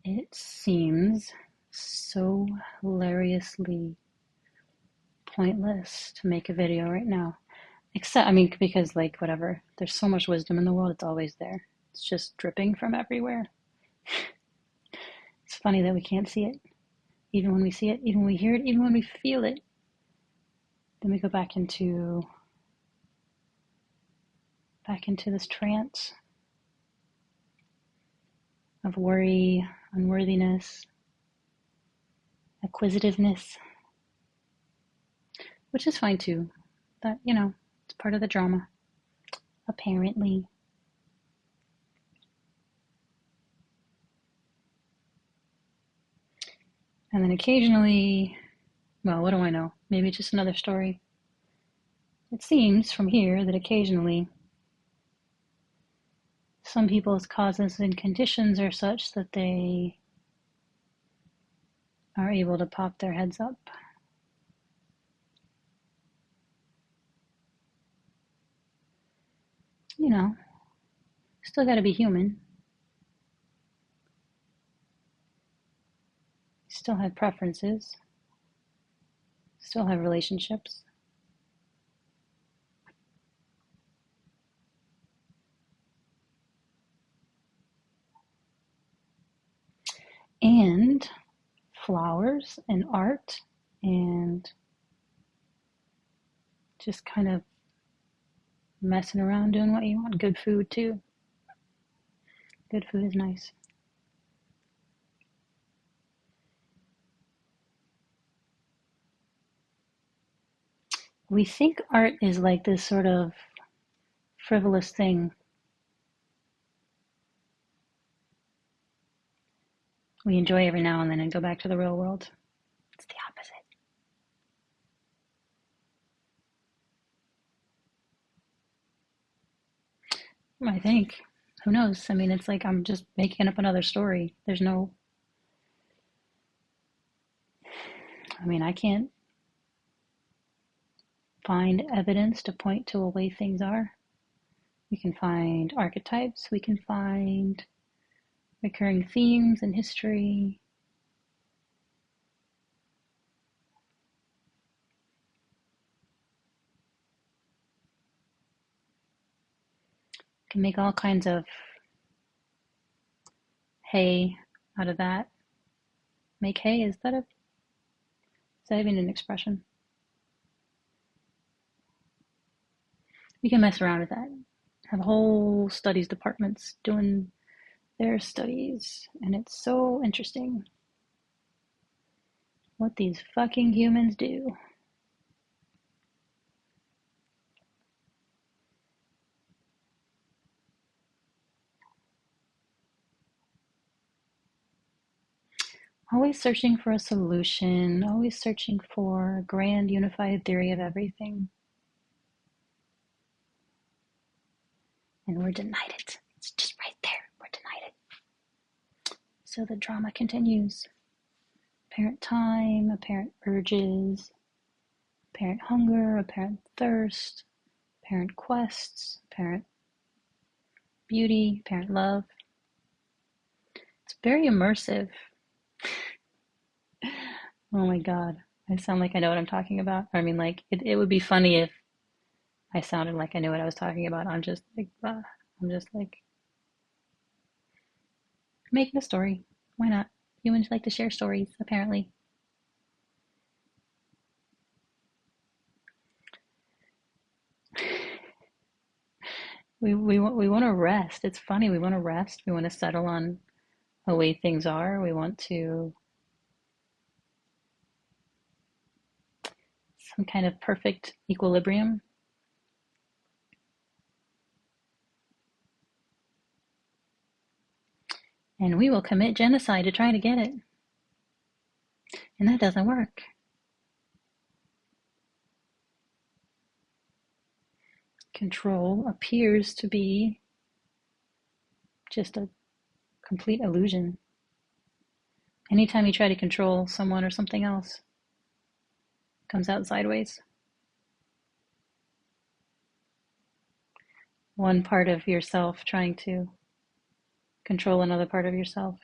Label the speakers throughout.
Speaker 1: It seems so hilariously pointless to make a video right now. Except, I mean, because, like, whatever, there's so much wisdom in the world, it's always there. It's just dripping from everywhere. It's funny that we can't see it. Even when we see it, even when we hear it, even when we feel it, then we go back into this trance of worry, unworthiness, acquisitiveness, which is fine too. That, it's part of the drama, apparently. And then occasionally, well, what do I know? Maybe it's just another story. It seems from here that occasionally some people's causes and conditions are such that they are able to pop their heads up. You know, still got to be human. Still have preferences. Still have relationships. And flowers and art and just kind of messing around doing what you want. Good food too. Good food is nice. We think art is like this sort of frivolous thing we enjoy every now and then and go back to the real world. It's the opposite. I think. Who knows? I mean, it's like I'm just making up another story. There's no, I mean, I can't find evidence to point to a way things are. We can find archetypes, we can find recurring themes in history. We can make all kinds of hay out of that. Make hay, is that even an expression? We can mess around with that. Have whole studies departments doing their studies, and it's so interesting what these fucking humans do. Always searching for a solution, always searching for a grand unified theory of everything. And we're denied it. It's just right there. We're denied it. So the drama continues. Apparent time, apparent urges, apparent hunger, apparent thirst, apparent quests, apparent beauty, apparent love. It's very immersive. Oh my God. I sound like I know what I'm talking about. I mean, like, it would be funny if I sounded like I knew what I was talking about. I'm just like making a story. Why not? Humans like to share stories, apparently. We want to rest. It's funny. We want to rest. We want to settle on the way things are. We want to some kind of perfect equilibrium. And we will commit genocide to try to get it. And that doesn't work. Control appears to be just a complete illusion. Anytime you try to control someone or something else, it comes out sideways. One part of yourself trying to control another part of yourself.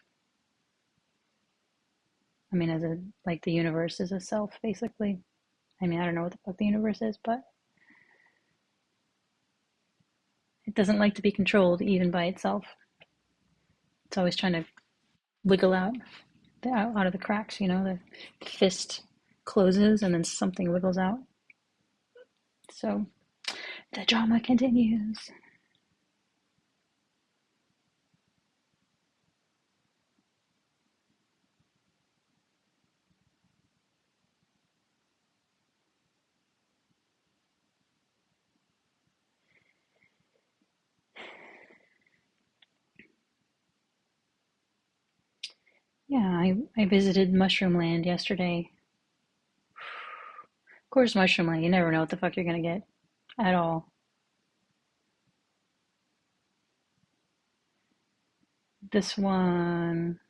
Speaker 1: I mean, as a like the universe is a self, basically. I mean, I don't know what the fuck the universe is, but it doesn't like to be controlled even by itself. It's always trying to wiggle out of the cracks. The fist closes and then something wiggles out. So the drama continues. Yeah, I visited Mushroom Land yesterday. Of course, Mushroom Land, you never know what the fuck you're gonna get at all. This one,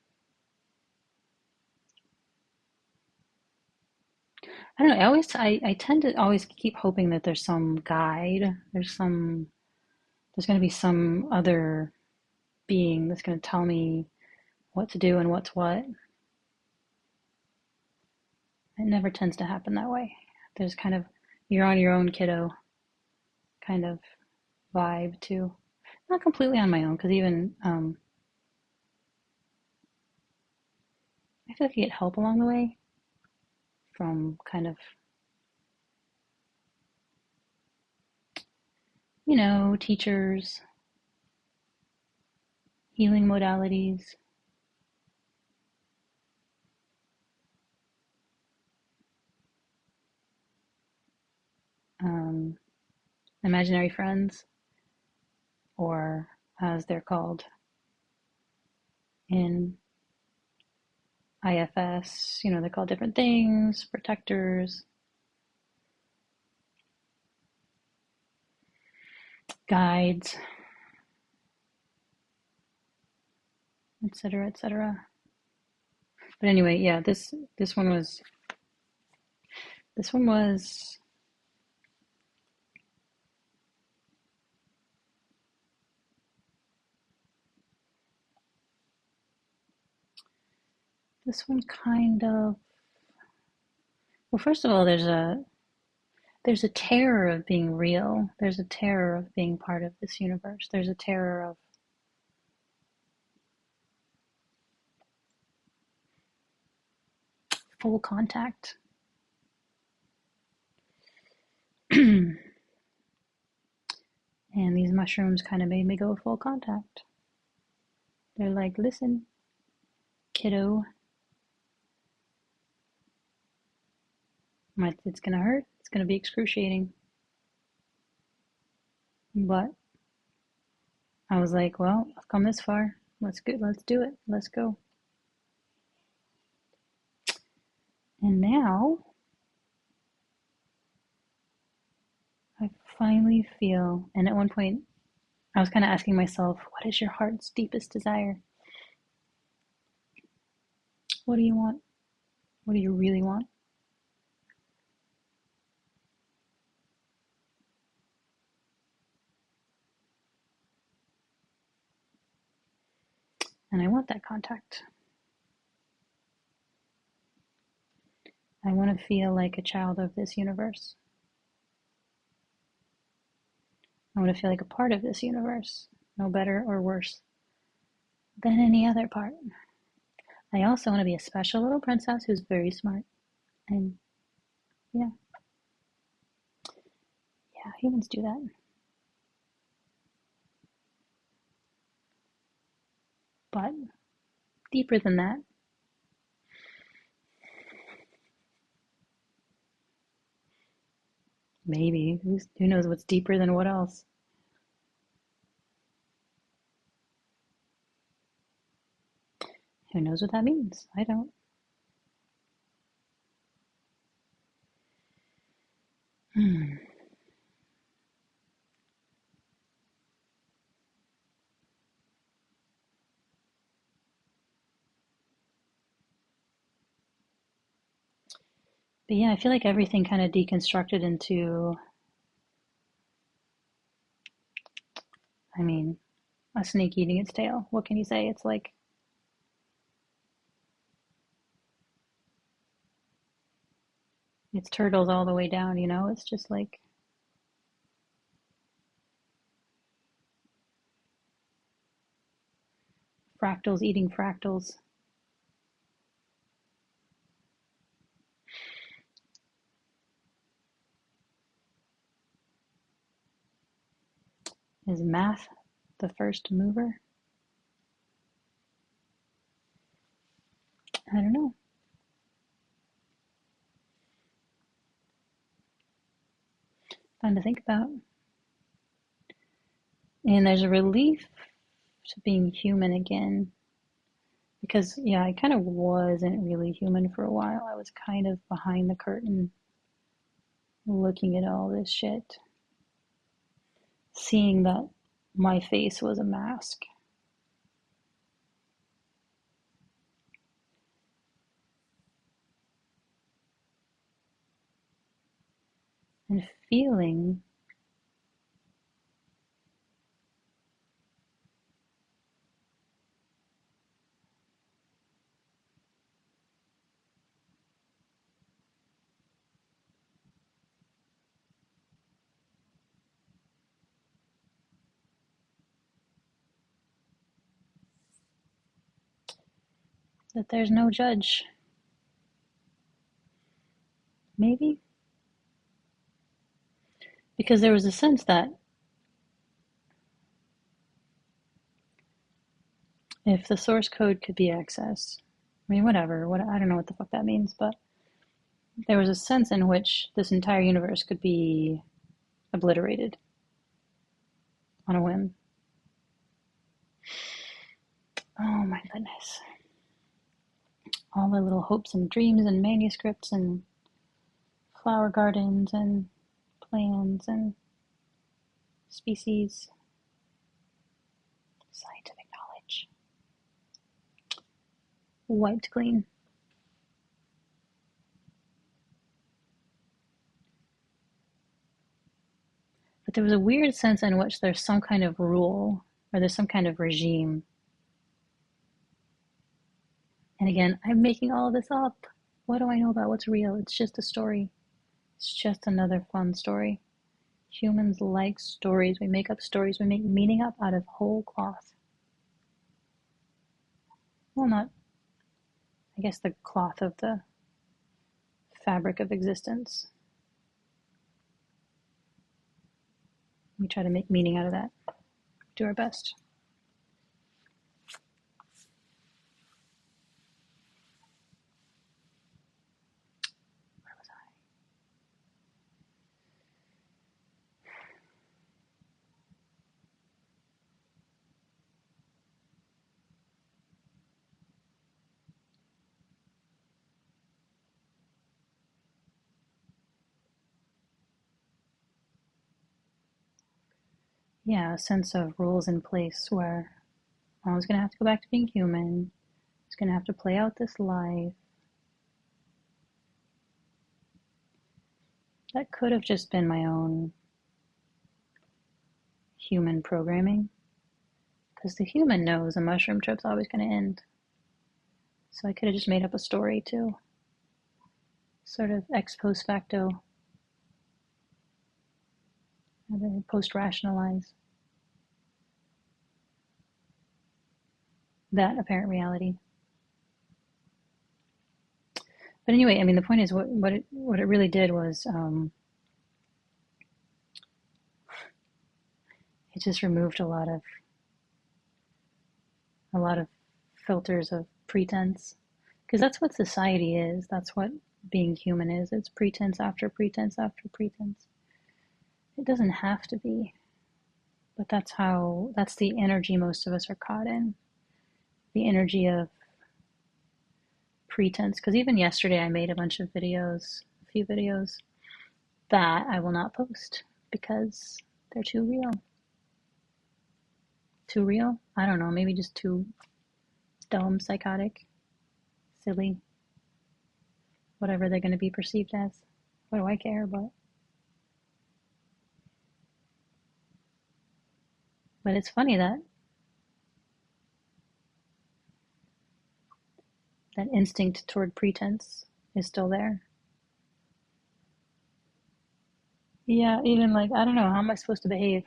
Speaker 1: I don't know. I tend to always keep hoping that there's some guide. There's going to be some other being that's going to tell me what to do and what's what. It never tends to happen that way. There's kind of you're on your own, kiddo, kind of vibe too. Not completely on my own, because even I feel like I get help along the way from kind of teachers, healing modalities, um, imaginary friends, or as they're called in IFS. They're called different things, protectors, guides, etc., etc. But anyway, yeah, this one was this one kind of well, first of all, there's a terror of being real. There's a terror of being part of this universe. There's a terror of full contact. And these mushrooms kind of made me go full contact. They're like, listen, kiddo, it's gonna hurt. It's gonna be excruciating. But I was like, well, I've come this far. Let's go. Let's do it. Let's go. And now I finally feel, and at one point I was kind of asking myself, what is your heart's deepest desire? What do you want? What do you really want? And I want that contact. I want to feel like a child of this universe. I want to feel like a part of this universe, no better or worse than any other part. I also want to be a special little princess who's very smart. And yeah, yeah, humans do that. But deeper than that, maybe. Who knows what's deeper than what else? Who knows what that means? I don't. Hmm. But yeah, I feel like everything kind of deconstructed into, I mean, a snake eating its tail. What can you say? It's like It's turtles all the way down, you know? It's just like fractals eating fractals. Is math the first mover? I don't know. Fun to think about. And there's a relief to being human again. Because, yeah, I kind of wasn't really human for a while. I was kind of behind the curtain looking at all this shit, seeing that my face was a mask, and feeling that there's no judge. Maybe? Because there was a sense that if the source code could be accessed, I mean, whatever, I don't know what the fuck that means, but there was a sense in which this entire universe could be obliterated on a whim. Oh my goodness. All the little hopes and dreams and manuscripts and flower gardens and plans and species, scientific knowledge, wiped clean. But there was a weird sense in which there's some kind of rule or there's some kind of regime. And again, I'm making all of this up. What do I know about what's real? It's just a story. It's just another fun story. Humans like stories. We make up stories. We make meaning up out of whole cloth. Well, not, I guess, the cloth of the fabric of existence. We try to make meaning out of that. Do our best. Where was I? Yeah, a sense of rules in place where I was going to have to go back to being human. I was going to have to play out this life. That could have just been my own human programming. Because the human knows a mushroom trip's always going to end. So I could have just made up a story to sort of ex post facto, post rationalize that apparent reality. But anyway, I mean, the point is, what it really did was it just removed a lot of filters of pretense, because that's what society is. That's what being human is. It's pretense after pretense after pretense. It doesn't have to be, but that's the energy most of us are caught in. The energy of pretense. Because even yesterday, I made a few videos that I will not post because they're too real. Too real? I don't know, maybe just too dumb, psychotic, silly, whatever they're going to be perceived as. What do I care? But it's funny that that instinct toward pretense is still there. Yeah, even like, I don't know, how am I supposed to behave?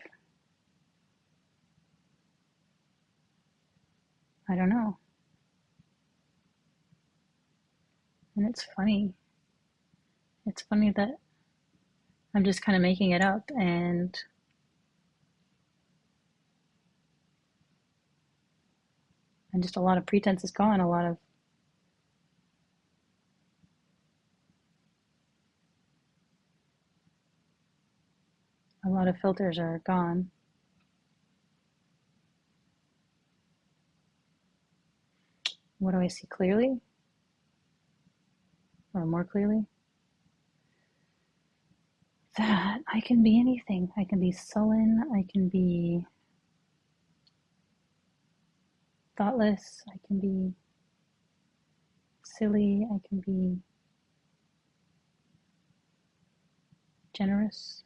Speaker 1: I don't know. And it's funny. It's funny that I'm just kind of making it up and just a lot of pretense is gone, a lot of filters are gone. What do I see clearly or more clearly? That I can be anything. I can be sullen, I can be thoughtless, I can be silly, I can be generous.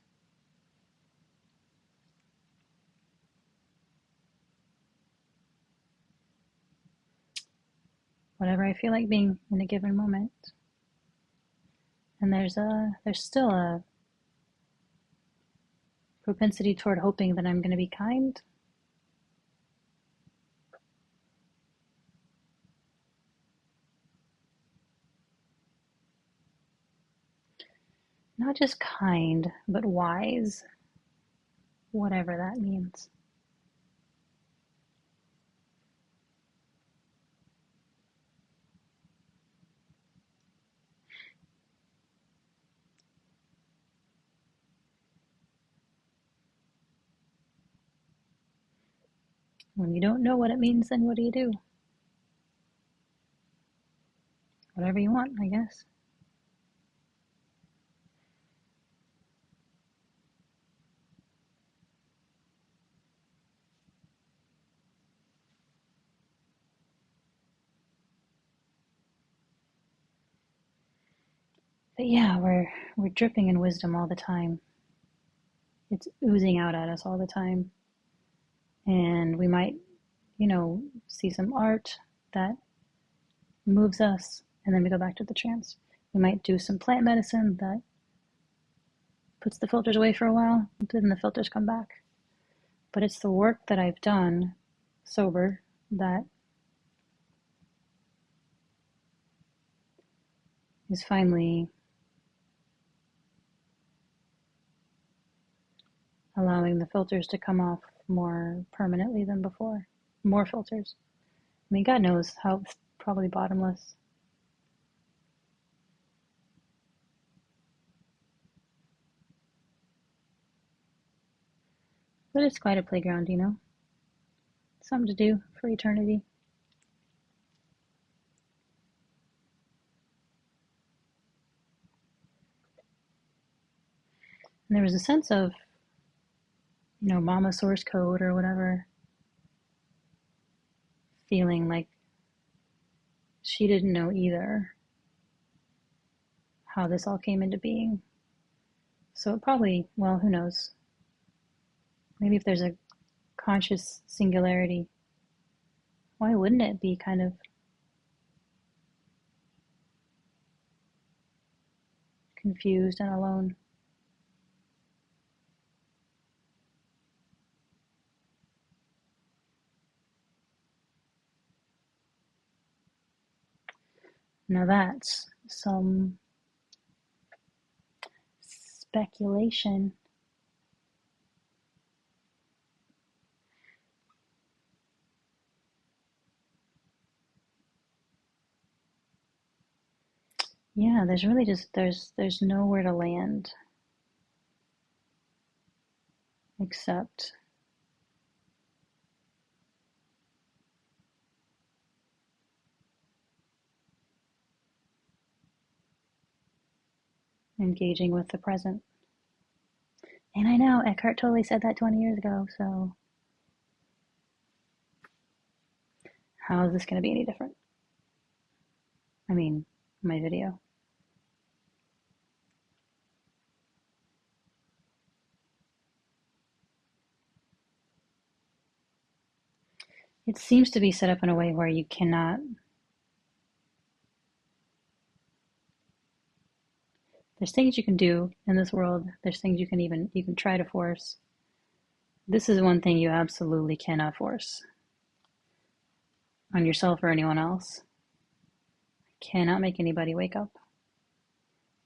Speaker 1: Whatever I feel like being in a given moment. And there's still a propensity toward hoping that I'm going to be kind. Not just kind, but wise, whatever that means. When you don't know what it means, then what do you do? Whatever you want, I guess. But yeah, we're dripping in wisdom all the time. It's oozing out at us all the time. And we might, see some art that moves us, and then we go back to the trance. We might do some plant medicine that puts the filters away for a while, and then the filters come back. But it's the work that I've done sober that is finally allowing the filters to come off more permanently than before. More filters. I mean, God knows how it's probably bottomless. But it's quite a playground. Something to do for eternity. And there was a sense of, mama source code or whatever, feeling like she didn't know either how this all came into being. So it probably, well, who knows? Maybe if there's a conscious singularity, why wouldn't it be kind of confused and alone? Now that's some speculation. Yeah, there's really just there's nowhere to land except engaging with the present. And I know Eckhart totally said that 20 years ago, so how is this going to be any different? I mean, my video. It seems to be set up in a way where you cannot, There's things you can do in this world. There's things you can try to force. This is one thing you absolutely cannot force on yourself or anyone else. Cannot make anybody wake up.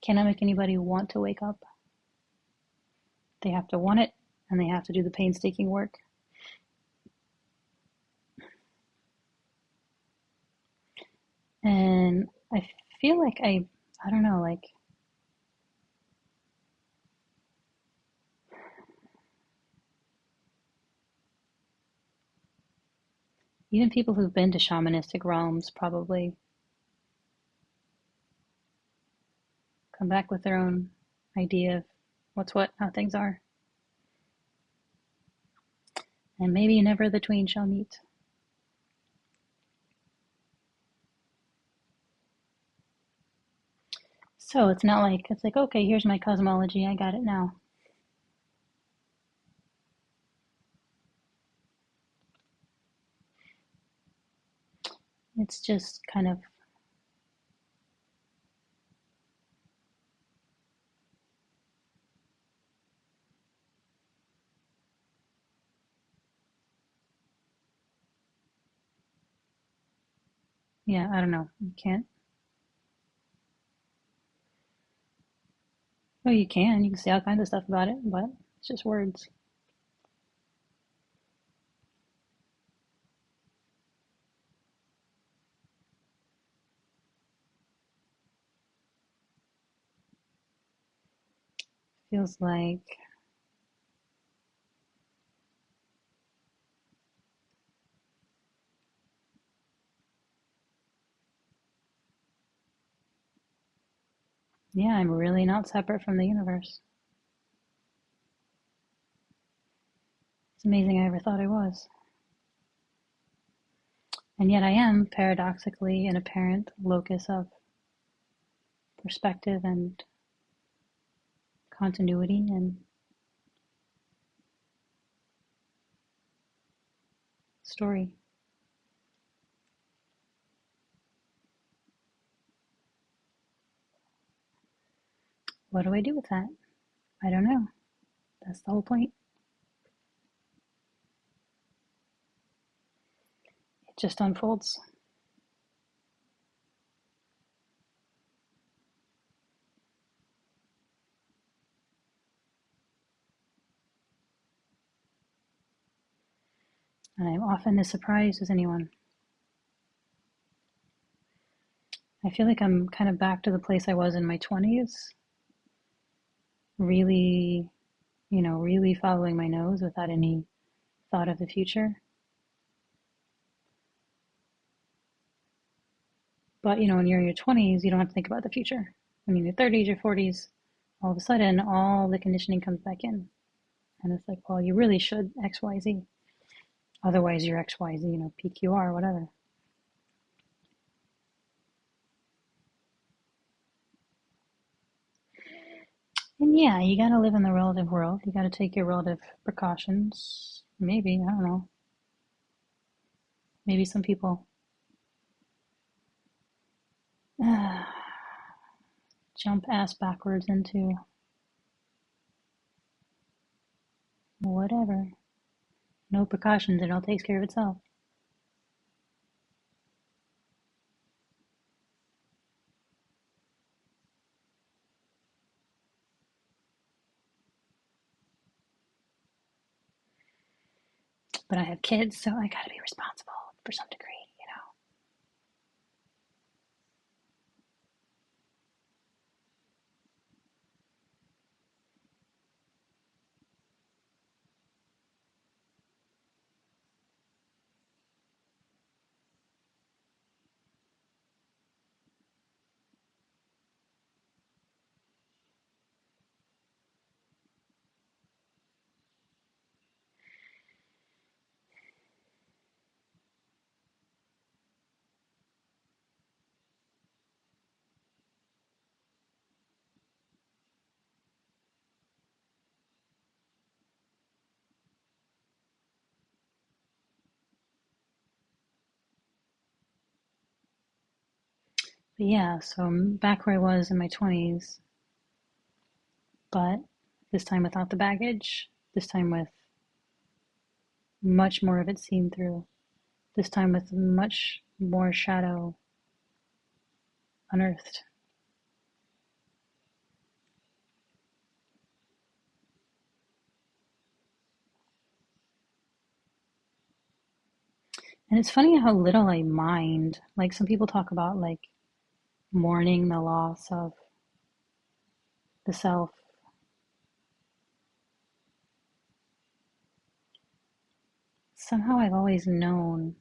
Speaker 1: Cannot make anybody want to wake up. They have to want it, and they have to do the painstaking work. And I feel like I don't know, like even people who've been to shamanistic realms probably come back with their own idea of what's what, how things are. And maybe never the twain shall meet. So it's not like it's like, okay, here's my cosmology, I got it now. It's just kind of, yeah, I don't know. You can't, well, you can say all kinds of stuff about it, but it's just words. Feels like, yeah, I'm really not separate from the universe. It's amazing I ever thought I was. And yet I am paradoxically an apparent locus of perspective and continuity and story. What do I do with that? I don't know. That's the whole point. It just unfolds. And I'm often as surprised as anyone. I feel like I'm kind of back to the place I was in my 20s, really, really following my nose without any thought of the future. But, when you're in your 20s, you don't have to think about the future. When you're in your 30s, your 40s, all of a sudden, all the conditioning comes back in. And it's like, well, you really should XYZ. Otherwise, you're XYZ, PQR, whatever. And yeah, you gotta live in the relative world. You gotta take your relative precautions. Maybe, I don't know. Maybe some people jump ass backwards into whatever. No precautions, it all takes care of itself. But I have kids, so I gotta be responsible for some degree. But yeah, so I'm back where I was in my 20s, but this time without the baggage, this time with much more of it seen through, this time with much more shadow unearthed. And it's funny how little I mind. Like some people talk about like mourning the loss of the self. Somehow I've always known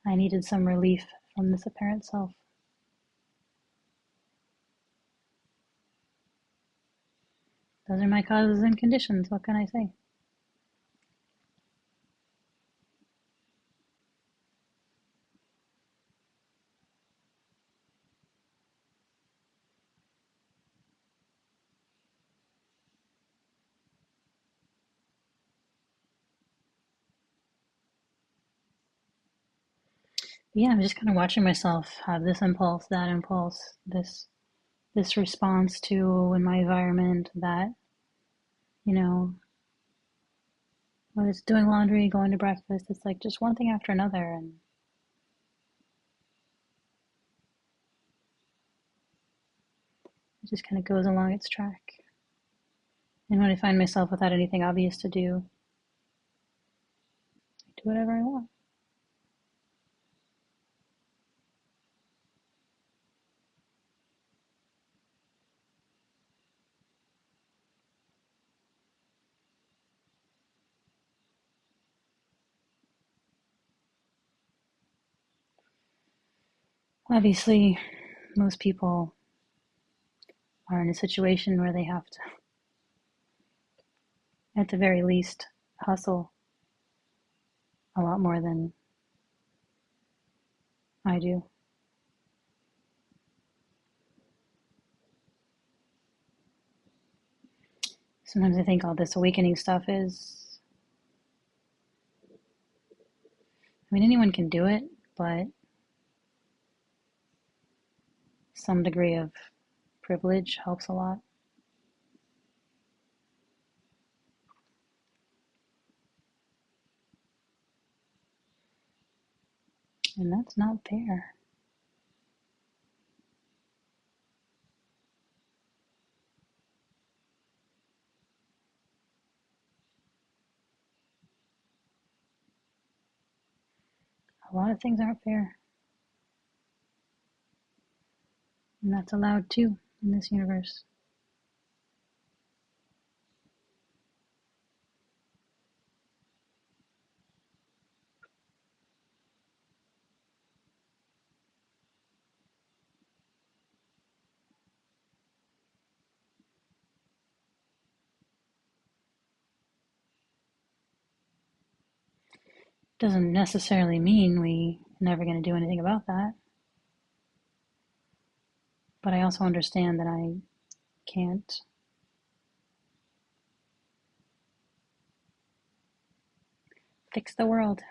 Speaker 1: I needed some relief from this apparent self. Those are my causes and conditions. What can I say? Yeah, I'm just kind of watching myself have this impulse, that impulse, this response to in my environment that, you know, whether it's doing laundry, going to breakfast, it's like just one thing after another, and it just kind of goes along its track. And when I find myself without anything obvious to do, I do whatever I want. Obviously, most people are in a situation where they have to, at the very least, hustle a lot more than I do. Sometimes I think all this awakening stuff is, I mean, anyone can do it, but some degree of privilege helps a lot. And that's not fair. A lot of things aren't fair. And that's allowed too in this universe. Doesn't necessarily mean we are never going to do anything about that. But I also understand that I can't fix the world.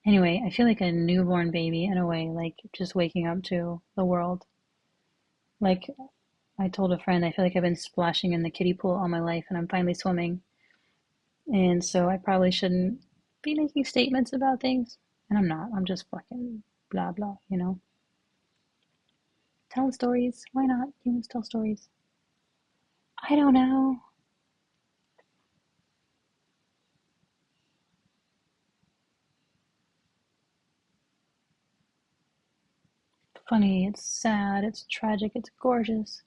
Speaker 1: Anyway, I feel like a newborn baby in a way, like just waking up to the world. Like I told a friend, I feel like I've been splashing in the kiddie pool all my life and I'm finally swimming. And so I probably shouldn't be making statements about things. And I'm not. I'm just fucking blah blah, you know? Tell stories. Why not? Humans tell stories. I don't know. Funny, it's sad, it's tragic, it's gorgeous.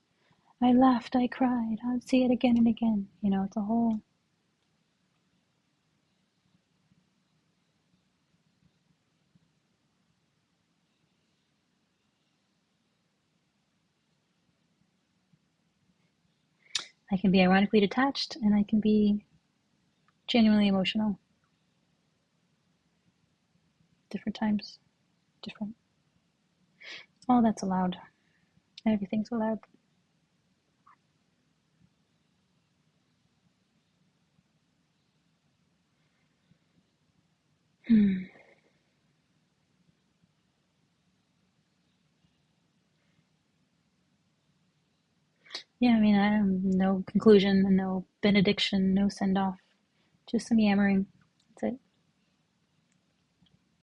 Speaker 1: I laughed, I cried, I'd see it again and again. You know, it's a whole. I can be ironically detached and I can be genuinely emotional. Different times, different. All that's allowed. Everything's allowed. Hmm. Yeah, I mean, I have no conclusion and no benediction, no send off, just some yammering. That's it.